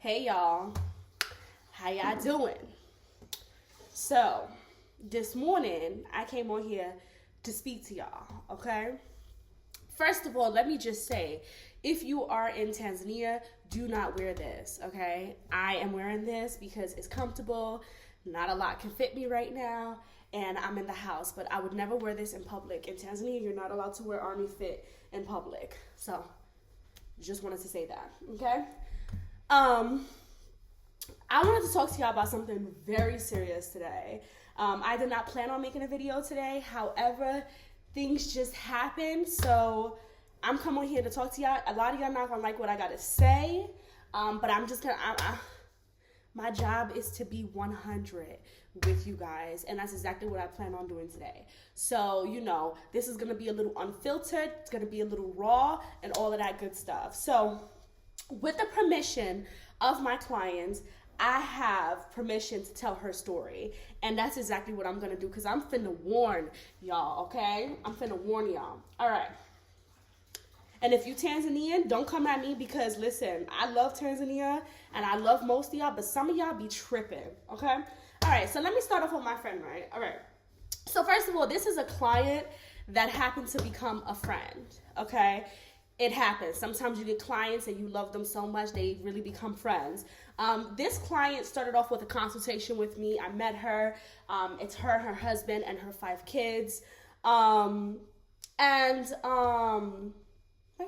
Hey y'all, how y'all doing? So, this morning I came on here to speak to y'all, okay? First of all, let me just say, if you are in Tanzania, do not wear this, okay? I am wearing this because it's comfortable, not a lot can fit me right now, and I'm in the house, but I would never wear this in public. In Tanzania, you're not allowed to wear army fit in public. So, just wanted to say that, okay? I wanted to talk to y'all about something very serious today. I did not plan on making a video today. However, things just happened. So I'm coming here to talk to y'all. A lot of y'all not gonna like what I gotta say. But I'm just gonna, my job is to be 100 with you guys. And that's exactly what I plan on doing today. So, you know, this is gonna be a little unfiltered. It's gonna be a little raw and all of that good stuff. So, with the permission of my clients, I have permission to tell her story. And that's exactly what I'm going to do because I'm finna warn y'all, okay? I'm finna warn y'all. All right. And if you Tanzanian, don't come at me because, listen, I love Tanzania and I love most of y'all, but some of y'all be tripping, okay? All right, so let me start off with my friend, right? All right. So first of all, this is a client that happened to become a friend, okay? It happens. Sometimes you get clients and you love them so much they really become friends. This client started off with a consultation with me. I met her. It's her husband, and her 5 kids. Right,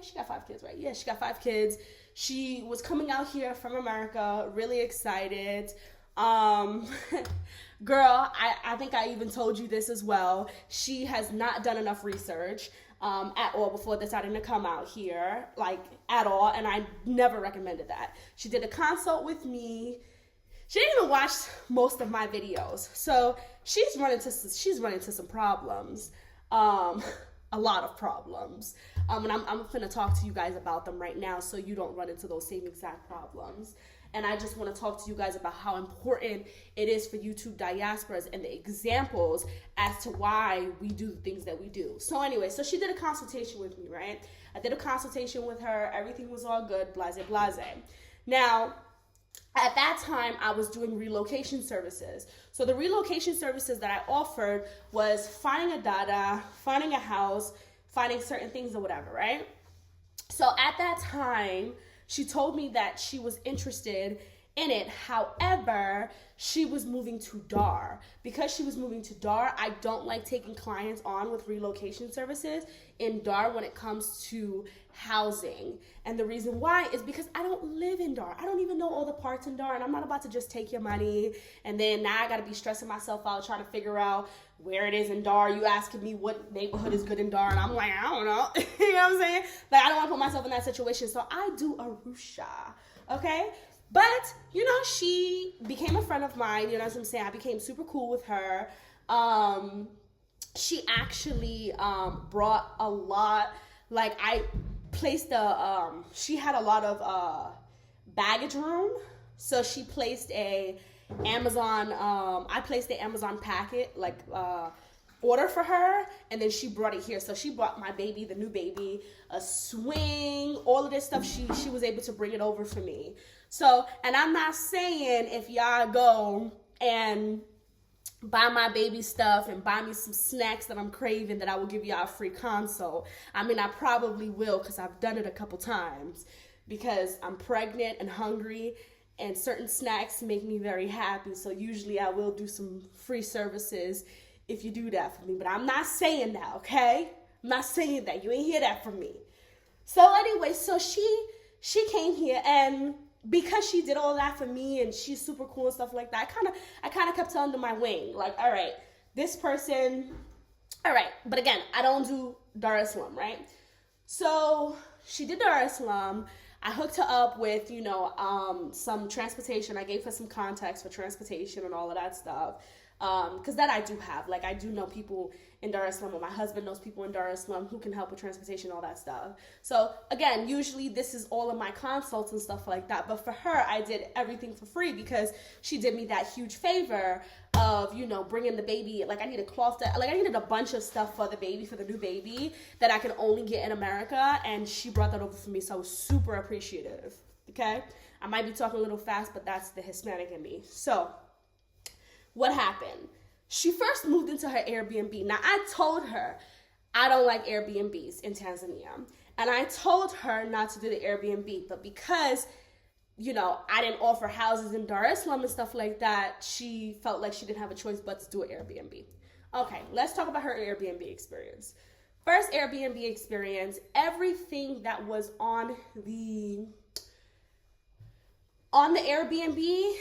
she got 5 kids, right? Yeah, she got 5 kids. She was coming out here from America, really excited. Girl, I think I even told you this as well. She has not done enough research at all before deciding to come out here, like at all, and I never recommended that. She did a consult with me. She didn't even watch most of my videos, so she's run into some problems, a lot of problems, and I'm gonna talk to you guys about them right now, so you don't run into those same exact problems. And I just want to talk to you guys about how important it is for YouTube diasporas and the examples as to why we do the things that we do. So anyway, so she did a consultation with me, right? I did a consultation with her. Everything was all good, blase, blase. Now, at that time, I was doing relocation services. So the relocation services that I offered was finding a dada, finding a house, finding certain things or whatever, right? So at that time, she told me that she was interested in it. However, she was moving to Dar. Because she was moving to Dar, I don't like taking clients on with relocation services in Dar when it comes to housing. And the reason why is because I don't live in Dar. I don't even know all the parts in Dar, and I'm not about to just take your money and then now I gotta be stressing myself out trying to figure out where it is in Dar. You asking me what neighborhood is good in Dar, and I'm like, I don't know. You know what I'm saying? Like, I don't want to put myself in that situation, so I do Arusha, okay? But, you know, she became a friend of mine, you know what I'm saying? I became super cool with her. She actually brought a lot, like, I placed she had a lot of baggage room, so she placed a Amazon, I placed the Amazon packet, like, order for her, and then she brought it here. So she brought my baby, the new baby, a swing, all of this stuff. She was able to bring it over for me. So, and I'm not saying if y'all go and buy my baby stuff and buy me some snacks that I'm craving that I will give y'all a free consult. I mean, I probably will because I've done it a couple times because I'm pregnant and hungry, and certain snacks make me very happy. So usually I will do some free services if you do that for me. But I'm not saying that, okay? I'm not saying that. You ain't hear that from me. So anyway, so she came here, and because she did all that for me and she's super cool and stuff like that, I kind of kept her under my wing. Like, all right, this person, all right. But again, I don't do Dar es Salaam, right? So she did Dar es Salaam. I hooked her up with, you know, some transportation. I gave her some contacts for transportation and all of that stuff. Because that I do have. Like, I do know people in Dar es Salaam, or my husband knows people in Dar es Salaam who can help with transportation, all that stuff. So, again, usually this is all of my consults and stuff like that. But for her, I did everything for free because she did me that huge favor of, you know, bringing the baby. Like, I needed cloth, I needed a bunch of stuff for the baby, for the new baby, that I can only get in America. And she brought that over for me, so I was super appreciative. okay? I might be talking a little fast, but that's the Hispanic in me. So what happened? She first moved into her Airbnb. Now, I told her I don't like Airbnbs in Tanzania. And I told her not to do the Airbnb. But because, I didn't offer houses in Dar es Salaam and stuff like that, she felt like she didn't have a choice but to do an Airbnb. Okay, let's talk about her Airbnb experience. First Airbnb experience, everything that was on the Airbnb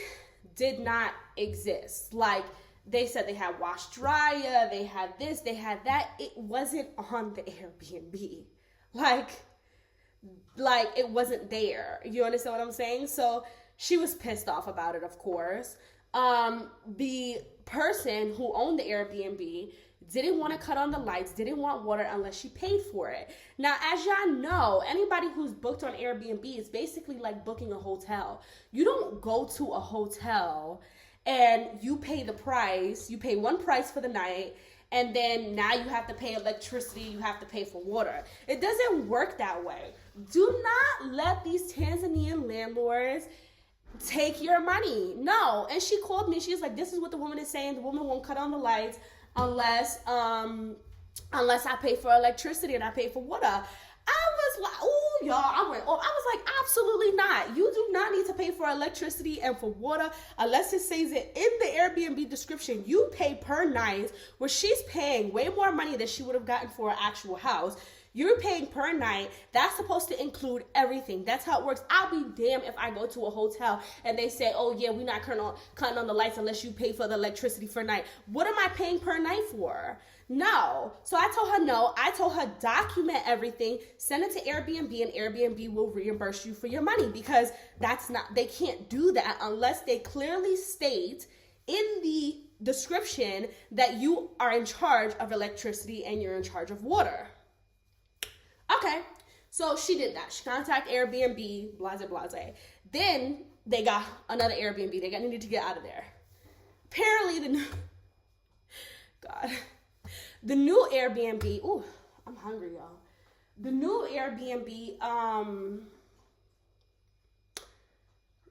did not exist. Like, they said they had wash dryer, they had this, they had that. It wasn't on the Airbnb. Like it wasn't there. You understand what I'm saying? So she was pissed off about it, of course. The person who owned the Airbnb didn't want to cut on the lights, didn't want water unless she paid for it. Now, as y'all know, anybody who's booked on Airbnb is basically like booking a hotel. You don't go to a hotel and you pay the price, you pay one price for the night, and then now you have to pay electricity, you have to pay for water. It doesn't work that way. Do not let these Tanzanian landlords take your money. No. And she called me, she's like, this is what the woman is saying, the woman won't cut on the lights unless I pay for electricity and I pay for water. I was like, oh, y'all, I was like, absolutely not. You do not need to pay for electricity and for water unless it says it in the Airbnb description. You pay per night, where she's paying way more money than she would have gotten for an actual house. You're paying per night. That's supposed to include everything. That's how it works. I'll be damned if I go to a hotel and they say, oh yeah, we're not cutting on the lights unless you pay for the electricity for night. What am I paying per night for? No. So I told her no. I told her document everything, send it to Airbnb, and Airbnb will reimburse you for your money, because they can't do that unless they clearly state in the description that you are in charge of electricity and you're in charge of water. Okay, so she did that. She contacted Airbnb, blase. Then they got another Airbnb. They needed to get out of there. Apparently, the new Airbnb, ooh, I'm hungry, y'all. The new Airbnb,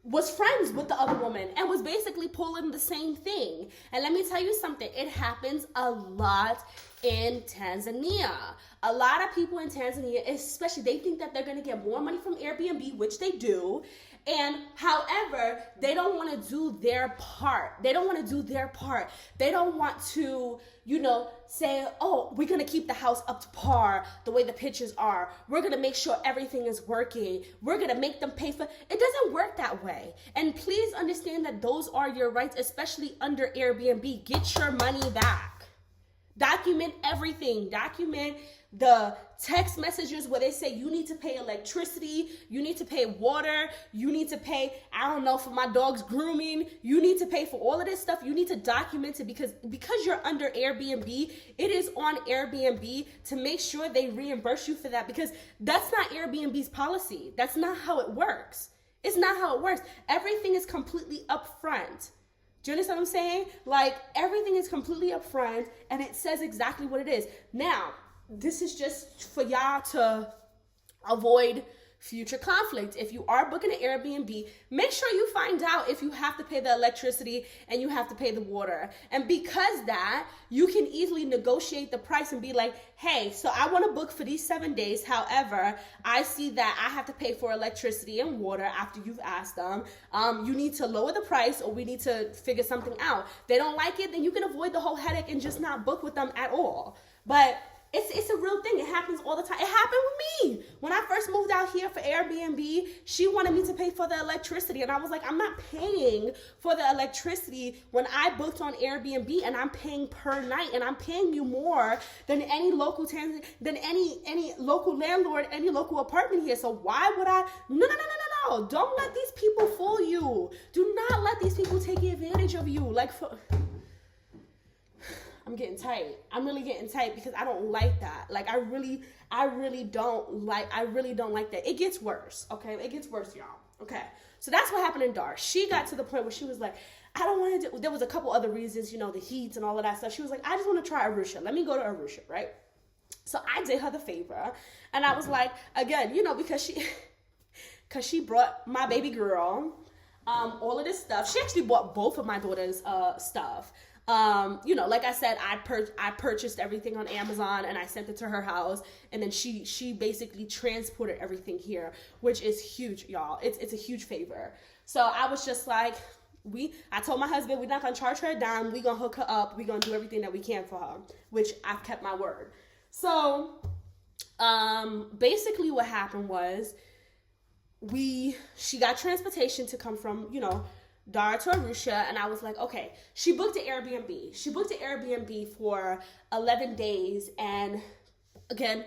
was friends with the other woman and was basically pulling the same thing. And let me tell you something, it happens a lot in Tanzania. A lot of people in Tanzania, especially, they think that they're going to get more money from Airbnb, which they do. And however, they don't want to do their part. They don't want to, say, oh, we're going to keep the house up to par the way the pictures are. We're going to make sure everything is working. We're going to make them pay for it. It doesn't work that way. And please understand that those are your rights, especially under Airbnb. Get your money back. Document everything. Document the text messages where they say you need to pay electricity, you need to pay water, you need to pay, for my dog's grooming, you need to pay for all of this stuff. You need to document it, because you're under Airbnb. It is on Airbnb to make sure they reimburse you for that, because that's not Airbnb's policy. That's not how it works. It's not how it works. Everything is completely upfront. Do you understand what I'm saying? Like, everything is completely upfront and it says exactly what it is. Now, this is just for y'all to avoid future conflict. If you are booking an Airbnb, make sure you find out if you have to pay the electricity and you have to pay the water. And because that, you can easily negotiate the price and be like, hey, so I want to book for these 7 days. However, I see that I have to pay for electricity and water after you've asked them. You need to lower the price, or we need to figure something out. They don't like it, then you can avoid the whole headache and just not book with them at all. But it's a real thing. It happens all the time. It happened with me. When I first moved out here for Airbnb, she wanted me to pay for the electricity. And I was like, I'm not paying for the electricity when I booked on Airbnb, and I'm paying per night, and I'm paying you more than any local any local landlord, any local apartment here. So why would I? No. Don't let these people fool you. Do not let these people take advantage of you. I'm getting tight. I'm really getting tight because I don't like that. Like, I really don't like that. It gets worse, okay? It gets worse, y'all. Okay. So that's what happened in Dar. She got to the point where she was like, I don't want to do, there was a couple other reasons, the heat and all of that stuff. She was like, I just want to try Arusha. Let me go to Arusha, right? So I did her the favor. And I was like, again, because because she brought my baby girl all of this stuff. She actually bought both of my daughters stuff. You know, like I said, I purchased everything on Amazon and I sent it to her house, and then she basically transported everything here, which is huge, y'all. It's a huge favor. So I was just like, I told my husband, we're not gonna charge her a dime. We're gonna hook her up. We're gonna do everything that we can for her, which I've kept my word. So basically what happened was she got transportation to come from, you know, Dar to Arusha, and I was like, okay. She booked an Airbnb. She booked an Airbnb for 11 days, and again,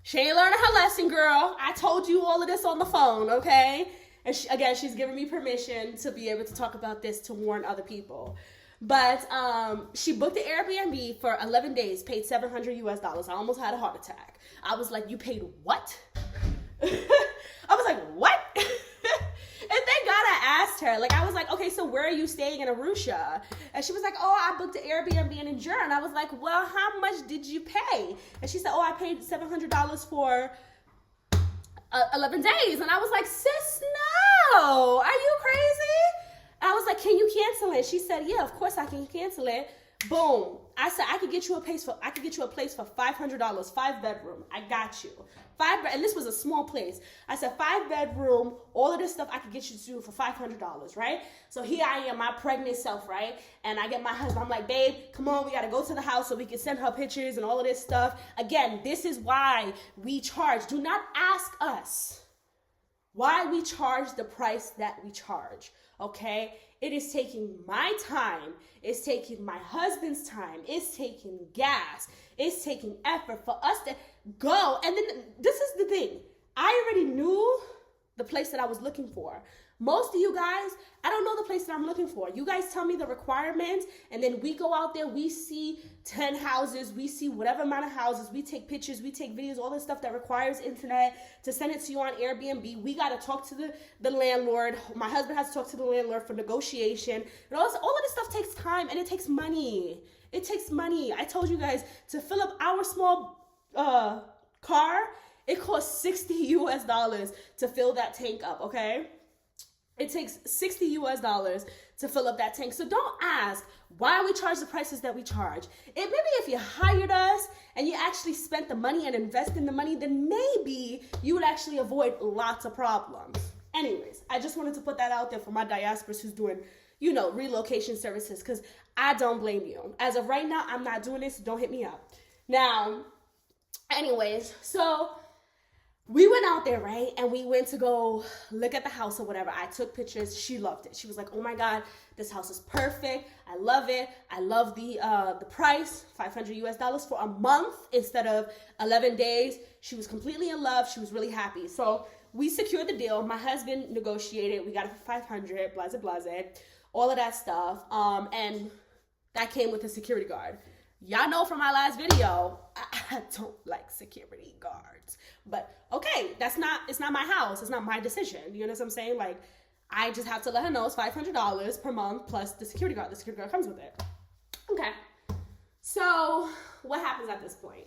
she ain't learning her lesson, girl. I told you all of this on the phone, okay? And she's giving me permission to be able to talk about this to warn other people. But she booked the Airbnb for 11 days, paid $700 US. I almost had a heart attack. I was like, you paid what? I was like, what? And thank God I asked her. Like, I was like, okay, so where are you staying in Arusha? And she was like, oh, I booked an Airbnb in Injura. And I was like, well, how much did you pay? And she said, oh, I paid $700 for 11 days. And I was like, sis, no. Are you crazy? And I was like, can you cancel it? She said, yeah, of course I can cancel it. Boom. I said, I could get you a place for $500, 5-bedroom. I got you. And this was a small place. I said, 5-bedroom, all of this stuff I could get you to do for $500, right? So here I am, my pregnant self, right? And I get my husband, I'm like, babe, come on, we got to go to the house so we can send her pictures and all of this stuff. Again, this is why we charge. Do not ask us why we charge the price that we charge, okay? It is taking my time. It's taking my husband's time. It's taking gas. It's taking effort for us to go. And then this is the thing. I already knew the place that I was looking for. Most of you guys, I don't know the place that I'm looking for. You guys tell me the requirements, and then we go out there, we see 10 houses, we see whatever amount of houses, we take pictures, we take videos, all this stuff that requires internet to send it to you on Airbnb. We got to talk to the landlord. My husband has to talk to the landlord for negotiation. And all of this stuff takes time, and it takes money. It takes money. I told you guys, to fill up our small car, it costs $60 US to fill that tank up, okay? It takes $60 US to fill up that tank. So don't ask why we charge the prices that we charge. Maybe if you hired us and you actually spent the money and invested in the money, then maybe you would actually avoid lots of problems. Anyways, I just wanted to put that out there for my diasporas who's doing, you know, relocation services, because I don't blame you. As of right now, I'm not doing this. So don't hit me up. Now, anyways, so we went out there, right? And we went to go look at the house or whatever. I took pictures. She loved it. She was like, oh my God, this house is perfect. I love it. I love the price, $500 US for a month instead of 11 days. She was completely in love. She was really happy. So we secured the deal. My husband negotiated. We got it for 500, blase, blase, all of that stuff. And that came with a security guard. Y'all know from my last video, I don't like security guards. But okay, it's not my house. It's not my decision. You know what I'm saying? Like, I just have to let her know it's $500 per month plus the security guard. The security guard comes with it. Okay. So what happens at this point?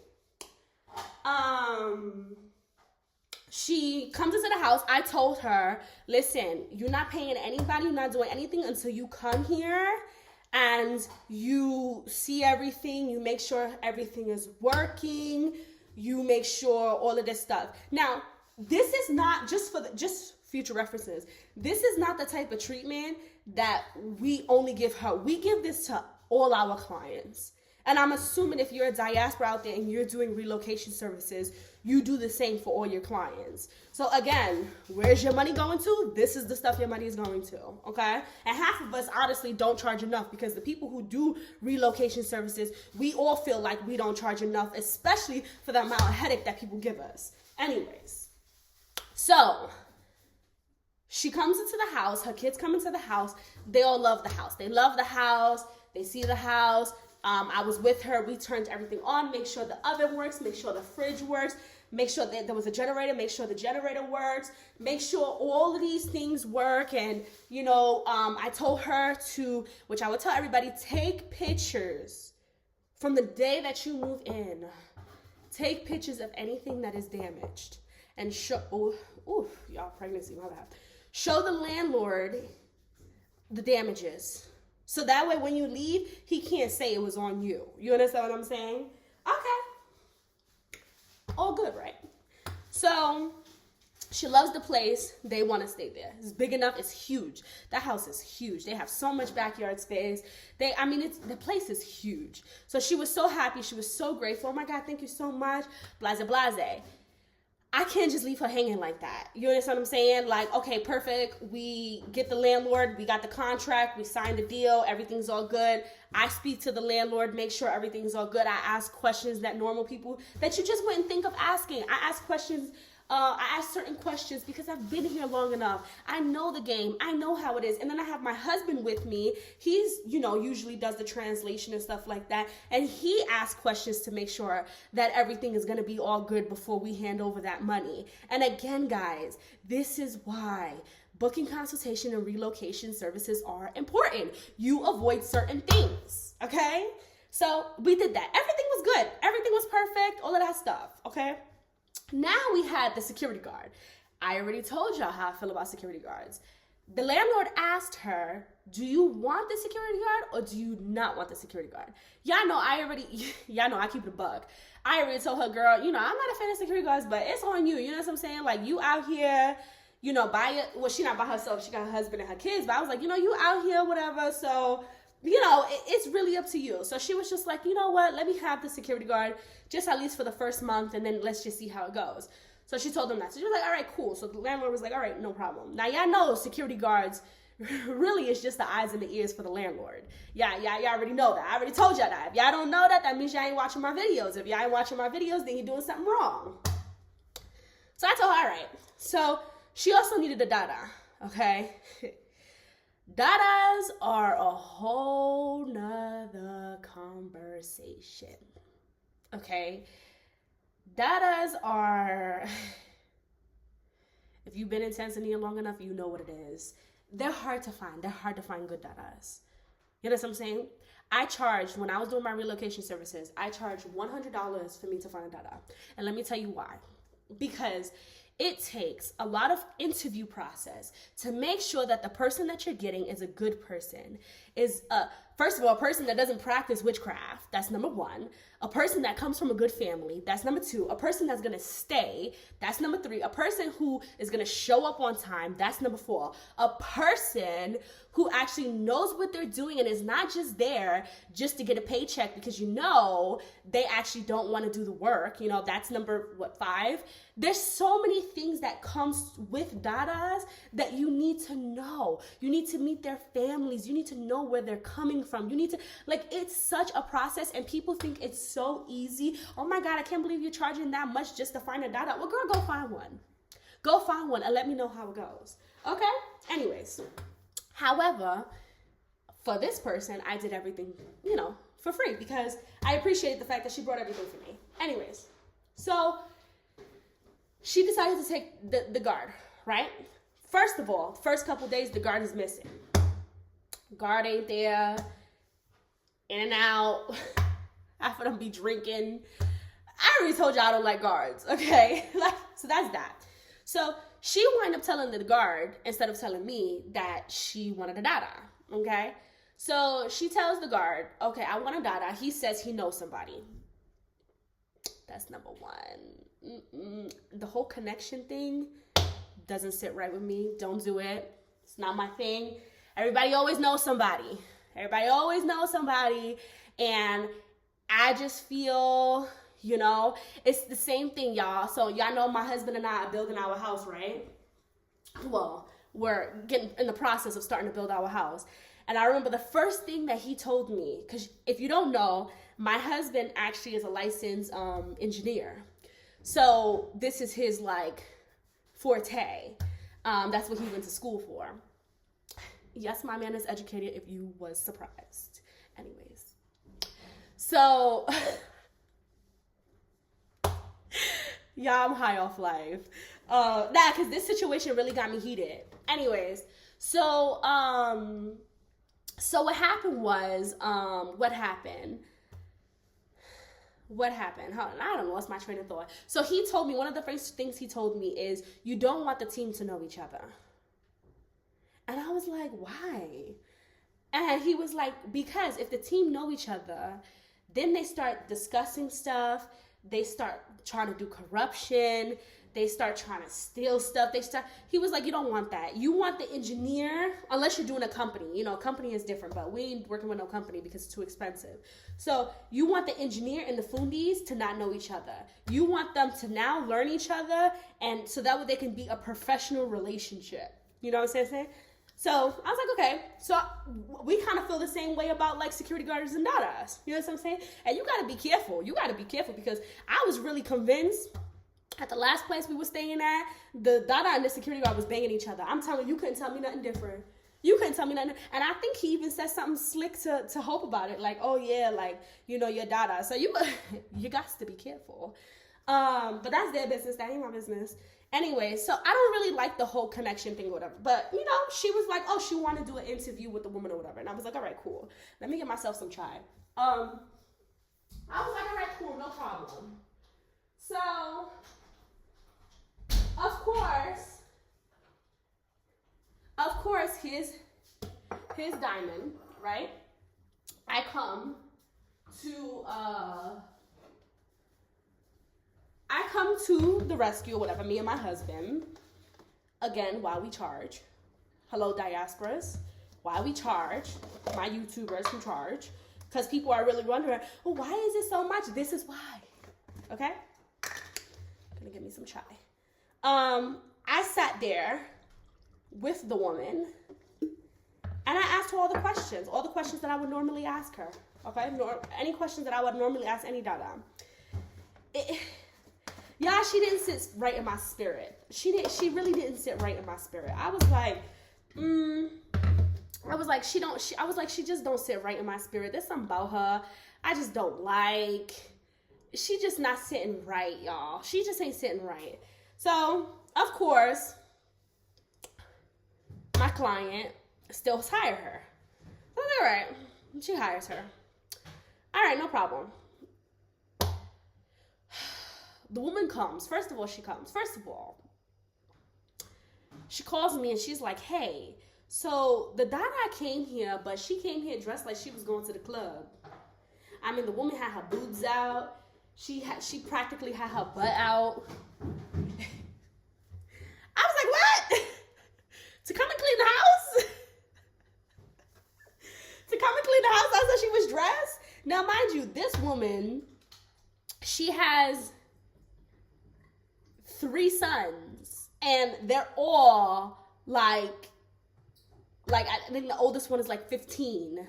She comes into the house. I told her, listen, you're not paying anybody. You're not doing anything until you come here and you see everything. You make sure everything is working. You make sure all of this stuff. Now, this is not just future references. This is not the type of treatment that we only give her. We give this to all our clients. And I'm assuming if you're a diaspora out there and you're doing relocation services, you do the same for all your clients. So again, where's your money going to? This is the stuff your money is going to, okay? And half of us honestly don't charge enough, because the people who do relocation services, we all feel like we don't charge enough, especially for the amount of headache that people give us. Anyways, so she comes into the house, her kids come into the house, they all love the house. They love the house, they see the house. I was with her. We turned everything on, make sure the oven works, make sure the fridge works, make sure that there was a generator, make sure the generator works, make sure all of these things work. And, you know, I told her to, which I would tell everybody, take pictures from the day that you move in. Take pictures of anything that is damaged and show oof, y'all, pregnancy, my bad. Show the landlord the damages. So that way when you leave, he can't say it was on you. You understand what I'm saying? Okay. All good, right? So she loves the place. They want to stay there. It's big enough. It's huge. That house is huge. They have so much backyard space. The place is huge. So she was so happy. She was so grateful. Oh my God, thank you so much. Blase, blase. I can't just leave her hanging like that. You understand what I'm saying? Like, okay, perfect. We get the landlord. We got the contract. We signed the deal. Everything's all good. I speak to the landlord, make sure everything's all good. I ask questions that normal people that you just wouldn't think of asking. I ask questions. I ask certain questions because I've been here long enough. I know the game. I know how it is. And then I have my husband with me. He's, usually does the translation and stuff like that. And he asks questions to make sure that everything is going to be all good before we hand over that money. And again, guys, this is why booking consultation and relocation services are important. You avoid certain things, okay? So we did that. Everything was good. Everything was perfect. All of that stuff, okay? Now we had the security guard. I already told y'all how I feel about security guards. The landlord asked her, do you want the security guard or do you not want the security guard? Y'all know I keep it a bug. I already told her, girl, I'm not a fan of security guards, but it's on you. You know what I'm saying? Like, you out here, by it. Well, she not by herself. She got her husband and her kids. But I was like, you out here, whatever. So, it's really up to you. So she was just like, you know what? Let me have the security guard just at least for the first month, and then let's just see how it goes. So she told them that. So she was like, all right, cool. So the landlord was like, all right, no problem. Now, y'all know security guards really is just the eyes and the ears for the landlord. Y'all already know that. I already told y'all that. If y'all don't know that, that means y'all ain't watching my videos. If y'all ain't watching my videos, then you're doing something wrong. So I told her, all right. So she also needed a dada, okay? Dadas are a whole nother conversation, okay? Dadas are, if you've been in Tanzania long enough, you know what it is. They're hard to find. They're hard to find good dadas. You know what I'm saying? when I was doing my relocation services, I charged $100 for me to find a dada. And let me tell you why. Because it takes a lot of interview process to make sure that the person that you're getting is a good person, is first of all, a person that doesn't practice witchcraft. That's number one. A person that comes from a good family. That's number two. A person that's going to stay. That's number three. A person who is going to show up on time. That's number four. A person who actually knows what they're doing and is not just there just to get a paycheck because they actually don't want to do the work. That's number, five? There's so many things that comes with dadas that you need to know. You need to meet their families. You need to know where they're coming from. You need to, it's such a process, and people think it's so easy. Oh my God, I can't believe you're charging that much just to find a dada. Well, girl, go find one. Go find one and let me know how it goes. Okay? Anyways. However, for this person, I did everything, for free because I appreciated the fact that she brought everything for me. Anyways, so she decided to take the guard, right? First of all, first couple days, the guard is missing. Guard ain't there, in and out. Half of them be drinking. I already told you I don't like guards, okay? So that's that. So she wound up telling the guard, instead of telling me, that she wanted a dada, okay? So she tells the guard, okay, I want a dada. He says he knows somebody. That's number one. The whole connection thing doesn't sit right with me. Don't do it. It's not my thing. Everybody always knows somebody. And I just feel, it's the same thing, y'all. So y'all know my husband and I are building our house, right? Well, we're getting in the process of starting to build our house. And I remember the first thing that he told me, because if you don't know, my husband actually is a licensed engineer. So this is his forte. That's what he went to school for. Yes, my man is educated, if you was surprised. Anyways. So, y'all, I'm high off life. Because this situation really got me heated. Anyways, so what happened was, what happened? I don't know. What's my train of thought? So he told me, one of the first things he told me is, you don't want the team to know each other. And I was like, why? And he was like, because if the team know each other, then they start discussing stuff. They start trying to do corruption. They start trying to steal stuff. He was like, you don't want that. You want the engineer, unless you're doing a company. You know, a company is different, but we ain't working with no company because it's too expensive. So you want the engineer and the fundis to not know each other. You want them to now learn each other, and so that way they can be a professional relationship. You know what I'm saying? So I was like, okay. So we kind of feel the same way about like security guards and dadas. You know what I'm saying? And you got to be careful. You got to be careful, because I was really convinced at the last place we were staying at, the dada and the security guard was banging each other. I'm telling you, you couldn't tell me nothing different. You couldn't tell me nothing. And I think he even said something slick to Hope about it. Like, oh yeah, like, you know, your dada. So you got to be careful. But that's their business. That ain't my business. Anyway, so I don't really like the whole connection thing or whatever. But, you know, she was like, oh, she wanted to do an interview with the woman or whatever. And I was like, all right, cool. Let me get myself some chai. I was like, all right, cool, no problem. So, of course, here's Diamond, right? I come to the rescue or whatever, me and my husband. Again, why we charge. Hello, diasporas. Why we charge. My YouTubers who charge. Because people are really wondering, well, why is it so much? This is why. Okay? Gonna give me some chai. I sat there with the woman, and I asked her all the questions that I would normally ask her. Okay? Any questions that I would normally ask any dada. Yeah, she didn't sit right in my spirit. She really didn't sit right in my spirit. I was like, she just don't sit right in my spirit. There's something about her I just don't like. She just not sitting right, y'all. She just ain't sitting right. So, of course, my client still hire her. So, all right, she hires her. All right, no problem. The woman comes. First of all, she calls me and she's like, hey, so the dada came here, but she came here dressed like she was going to the club. I mean, the woman had her boobs out. She practically had her butt out. I was like, what? To come and clean the house? To come and clean the house? That's how she was dressed? Now, mind you, this woman, she has 3 sons, and they're all like I think the oldest one is like 15.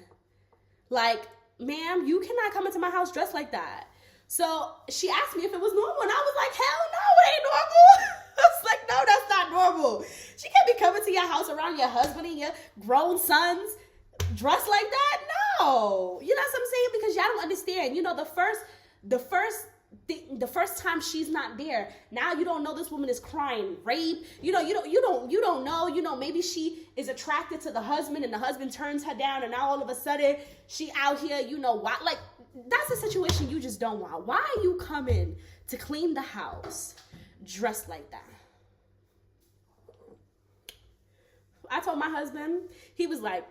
Like, ma'am, you cannot come into my house dressed like that. So she asked me if it was normal, and I was like, hell no, it ain't normal. I was like, no, that's not normal. She can't be coming to your house around your husband and your grown sons dressed like that. No, you know what I'm saying? Because y'all don't understand. You know, the first time she's not there, now you don't know this woman is crying rape. You know, you don't know. You know, maybe she is attracted to the husband, and the husband turns her down, and now all of a sudden she out here. You know why? Like, that's a situation you just don't want. Why are you coming to clean the house dressed like that? I told my husband. He was like,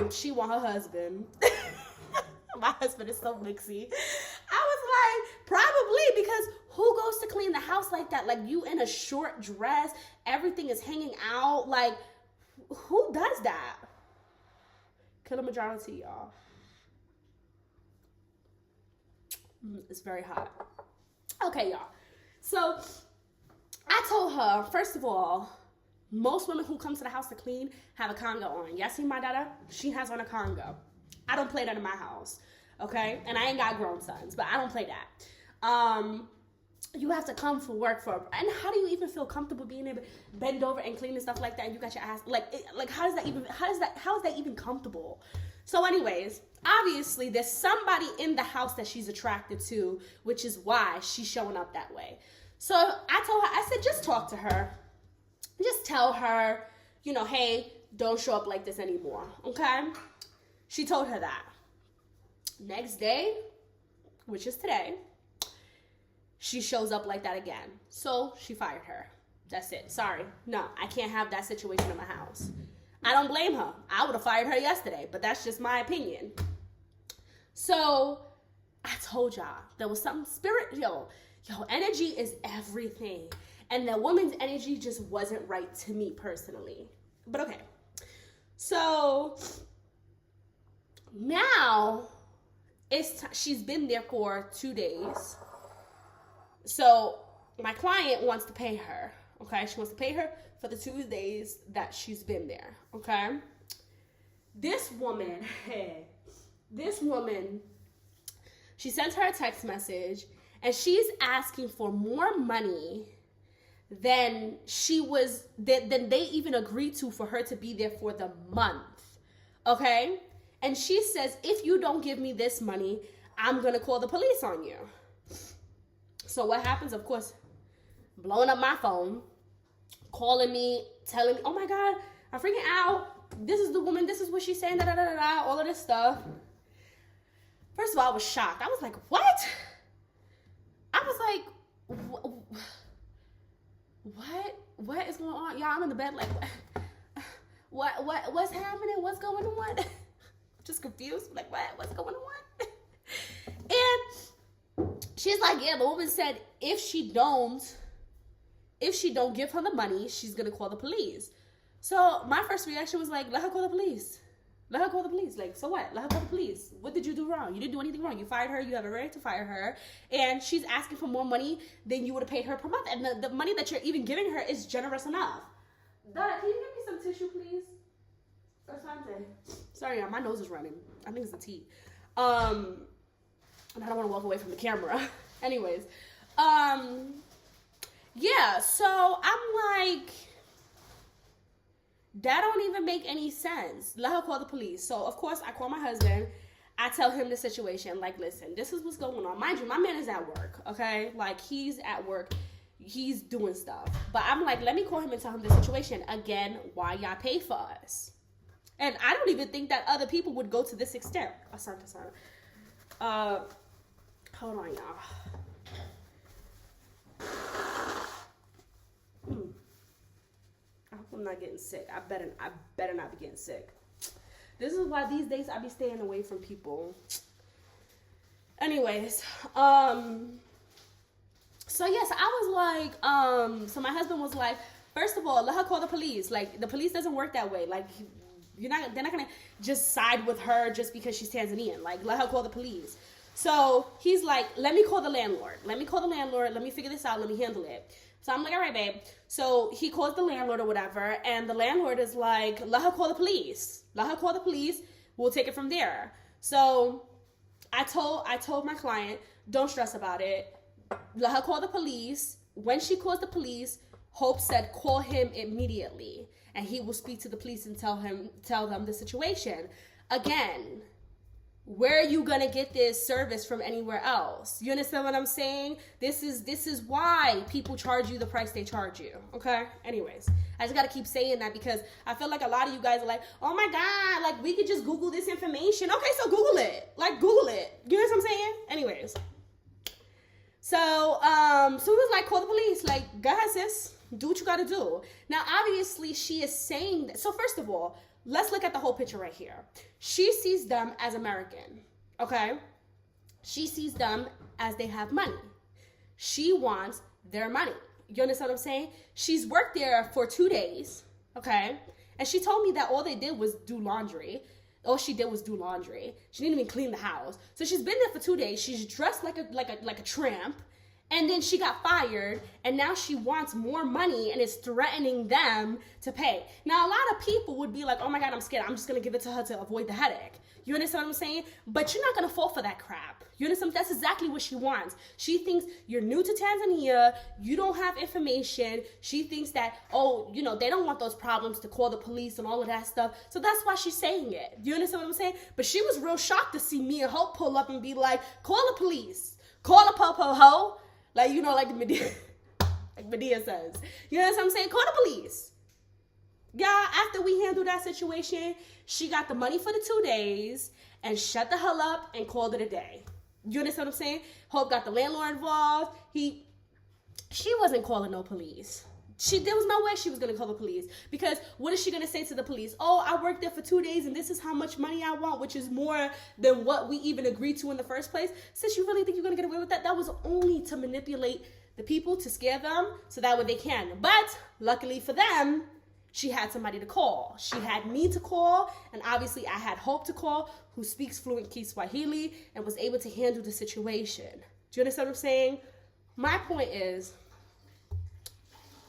she want her husband. My husband is so mixy. I was like, probably, because who goes to clean the house like that? Like, you in a short dress, everything is hanging out. Like, who does that? Kilimanjaro tea, y'all. It's very hot. Okay, y'all. So, I told her, first of all, most women who come to the house to clean have a conga on. Y'all see my dada? She has on a conga. I don't play that in my house, okay? And I ain't got grown sons, but I don't play that. You have to come for work and how do you even feel comfortable being able to bend over and clean and stuff like that? And you got your ass, how is that even comfortable? So anyways, obviously there's somebody in the house that she's attracted to, which is why she's showing up that way. So I told her, I said, just talk to her. Just tell her, you know, hey, don't show up like this anymore, okay? She told her that. Next day, which is today, she shows up like that again. So she fired her. That's it. Sorry. No, I can't have that situation in my house. I don't blame her. I would have fired her yesterday, but that's just my opinion. So I told y'all there was something energy is everything. And the woman's energy just wasn't right to me personally. But okay. So now she's been there for 2 days. So my client wants to pay her. Okay, she wants to pay her for the 2 days that she's been there. Okay, this woman, she sends her a text message and she's asking for more money than than they even agreed to for her to be there for the month. Okay, and she says, if you don't give me this money, I'm gonna call the police on you. So what happens? Of course, blowing up my phone, calling me, telling me, oh my God, I'm freaking out. This is the woman. This is what she's saying. All of this stuff. First of all, I was shocked. I was like, what? I was like, what is going on? Y'all, I'm in the bed like, what's happening? What's going on? Just confused. Like, what's going on? And she's like, yeah, the woman said if she don't give her the money, she's gonna call the police. So my first reaction was like, let her call the police. Let her call the police. Like, so what? Let her call the police. What did you do wrong? You didn't do anything wrong. You fired her. You have a right to fire her. And she's asking for more money than you would have paid her per month. And the money that you're even giving her is generous enough. Dada, can you give me some tissue, please? Or something. Sorry, my nose is running. I think it's the tea. And I don't want to walk away from the camera. Anyways. Yeah, so I'm like, that don't even make any sense. Let her call the police. So, of course, I call my husband. I tell him the situation. Like, listen, this is what's going on. Mind you, my man is at work, okay? Like, he's at work. He's doing stuff. But I'm like, let me call him and tell him the situation. Again, why y'all pay for us? And I don't even think that other people would go to this extent. Hold on, y'all. I hope I'm not getting sick. I better not be getting sick. This is why these days I be staying away from people. Anyways, so yes, I was like, so my husband was like, first of all, let her call the police. Like, the police doesn't work that way. Like, they're not gonna just side with her just because she's Tanzanian. Like, let her call the police. So he's like, let me call the landlord. Let me figure this out. Let me handle it. So I'm like, all right, babe. So he calls the landlord or whatever, and the landlord is like, let her call the police. Let her call the police. We'll take it from there. So I told my client, don't stress about it. Let her call the police. When she calls the police, Hope said, call him immediately, and he will speak to the police and tell them the situation. Again, where are you gonna get this service from anywhere else? You understand what I'm saying? This is why people charge you the price they charge you. Okay? Anyways, I just gotta keep saying that because I feel like a lot of you guys are like, oh my God, like we could just Google this information. Okay, so Google it. Like, Google it. You know what I'm saying? Anyways. So he was like, call the police. Like, go ahead, sis. Do what you gotta do. Now, obviously, she is saying that. So first of all, let's look at the whole picture right here. She sees them as American, okay? She sees them as they have money. She wants their money. You understand what I'm saying? She's worked there for 2 days, okay? And she told me that all they did was do laundry. All she did was do laundry. She didn't even clean the house. So she's been there for 2 days. She's dressed like a tramp. And then she got fired, and now she wants more money and is threatening them to pay. Now, a lot of people would be like, oh my God, I'm scared. I'm just going to give it to her to avoid the headache. You understand what I'm saying? But you're not going to fall for that crap. You understand? That's exactly what she wants. She thinks you're new to Tanzania. You don't have information. She thinks that, oh, you know, they don't want those problems to call the police and all of that stuff. So that's why she's saying it. You understand what I'm saying? But she was real shocked to see me and Hope pull up and be like, call the police. Call the po-po-ho. Like, you know, like Medea, like Medea says. You know what I'm saying? Call the police. Y'all, after we handled that situation, she got the money for the 2 days and shut the hell up and called it a day. You understand what I'm saying? Hope got the landlord involved. She wasn't calling no police. There was no way she was going to call the police, because what is she going to say to the police? Oh, I worked there for 2 days and this is how much money I want, which is more than what we even agreed to in the first place. Sis, you really think you're going to get away with that? That was only to manipulate the people, to scare them, so that way they can. But luckily for them, she had somebody to call. She had me to call, and obviously I had Hope to call, who speaks fluent Kiswahili and was able to handle the situation. Do you understand what I'm saying? My point is,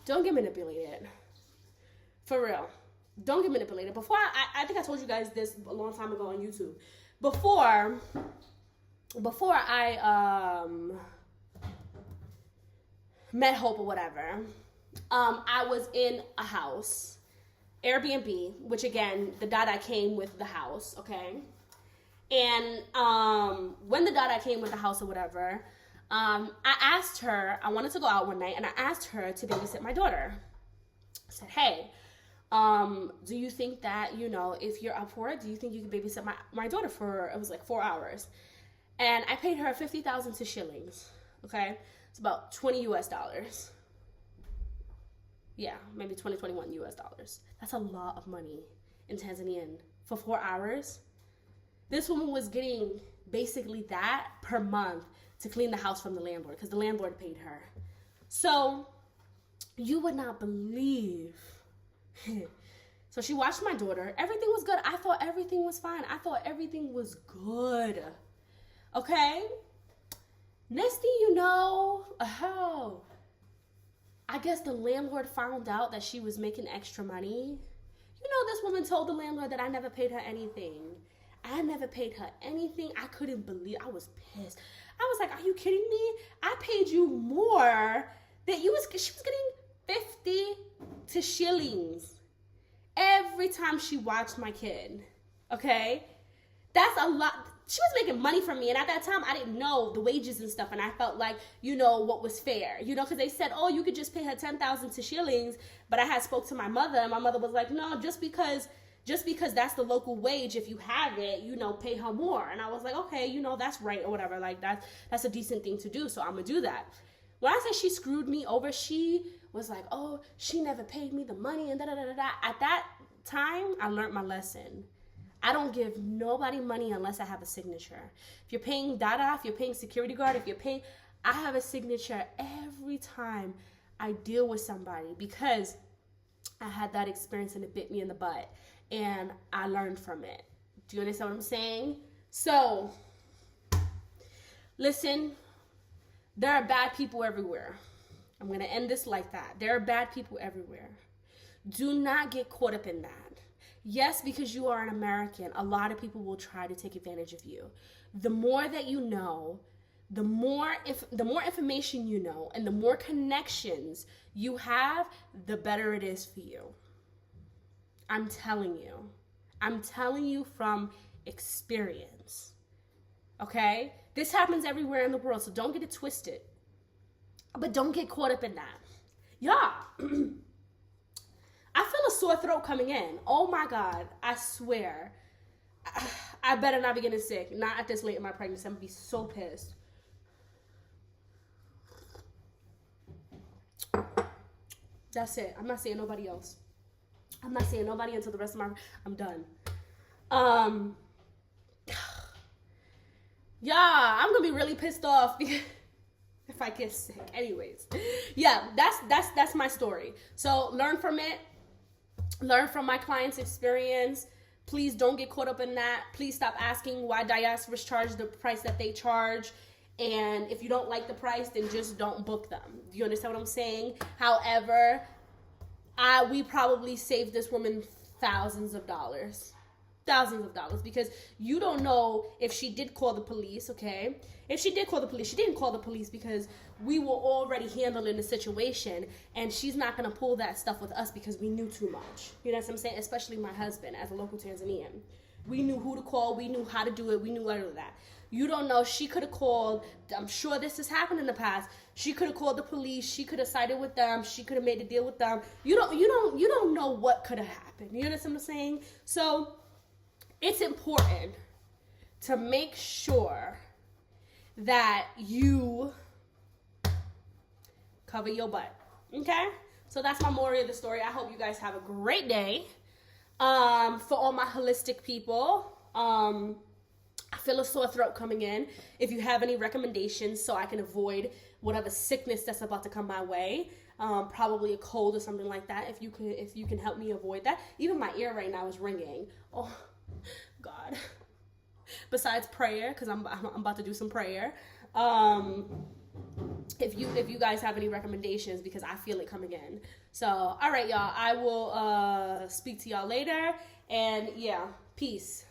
don't get manipulated. For real. Don't get manipulated. Before, I think I told you guys this a long time ago on YouTube. Before I met Hope or whatever, I was in a house, Airbnb, which again, the dada came with the house, okay? And when the dada came with the house or whatever, I asked her, I wanted to go out one night, and I asked her to babysit my daughter. I said, hey, do you think that, you know, if you're up for it, do you think you could babysit my daughter for, it was like 4 hours. And I paid her 50,000 to shillings, okay? It's about 20 US dollars. Yeah, maybe 20, 21 US dollars. That's a lot of money in Tanzanian for 4 hours. This woman was getting basically that per month to clean the house from the landlord, because the landlord paid her. So you would not believe. So she watched my daughter. Everything was good. I thought everything was fine. I thought everything was good. Okay? Next thing you know, I guess the landlord found out that she was making extra money. You know, this woman told the landlord that I never paid her anything. I never paid her anything. I couldn't believe. I was pissed. I was like, are you kidding me? I paid you more than she was getting 50 to shillings every time she watched my kid. Okay? That's a lot. She was making money from me, and at that time, I didn't know the wages and stuff, and I felt like, you know, what was fair, you know, because they said, oh, you could just pay her 10,000 to shillings, but I had spoke to my mother, and my mother was like, no, just because that's the local wage, if you have it, you know, pay her more. And I was like, okay, you know, that's right or whatever, like that's a decent thing to do, so I'm gonna do that. When I said she screwed me over, she was like, oh, she never paid me the money and da-da-da-da-da. At that time, I learned my lesson. I don't give nobody money unless I have a signature. If you're paying dada, if you're paying security guard, I have a signature every time I deal with somebody, because I had that experience and it bit me in the butt and I learned from it. Do you understand what I'm saying? So, listen, there are bad people everywhere. I'm going to end this like that. There are bad people everywhere. Do not get caught up in that. Yes, because you are an American, a lot of people will try to take advantage of you. The more that you know, the more information you know, and the more connections you have, the better it is for you. I'm telling you. I'm telling you from experience. Okay? This happens everywhere in the world, so don't get it twisted. But don't get caught up in that. Yeah. I feel a sore throat coming in. Oh my God, I swear. I better not be getting sick. Not at this late in my pregnancy. I'm gonna be so pissed. That's it. I'm not seeing nobody else. I'm not seeing nobody until the rest of I'm done. Yeah, I'm gonna be really pissed off because if I get sick. Anyways, yeah, that's my story. So learn from it. Learn from my client's experience. Please don't get caught up in that. Please stop asking why diasporas charge the price that they charge. And if you don't like the price, then just don't book them. Do you understand what I'm saying? However, we probably saved this woman thousands of dollars. Thousands of dollars, because you don't know if she did call the police, okay? If she did call the police, she didn't call the police because we were already handling the situation, and she's not going to pull that stuff with us because we knew too much. You know what I'm saying? Especially my husband as a local Tanzanian. We knew who to call. We knew how to do it. We knew all of that. You don't know. She could have called. I'm sure this has happened in the past. She could have called the police. She could have sided with them. She could have made a deal with them. You don't know what could have happened. You understand what I'm saying? So it's important to make sure that you cover your butt. Okay? So that's my moral of the story. I hope you guys have a great day. For all my holistic people, I feel a sore throat coming in. If you have any recommendations so I can avoid whatever sickness that's about to come my way, probably a cold or something like that, if you can help me avoid that. Even my ear right now is ringing. Oh God. Besides prayer, because I'm about to do some prayer. If you guys have any recommendations, because I feel it coming in. So, all right, y'all. I will speak to y'all later. And yeah, peace.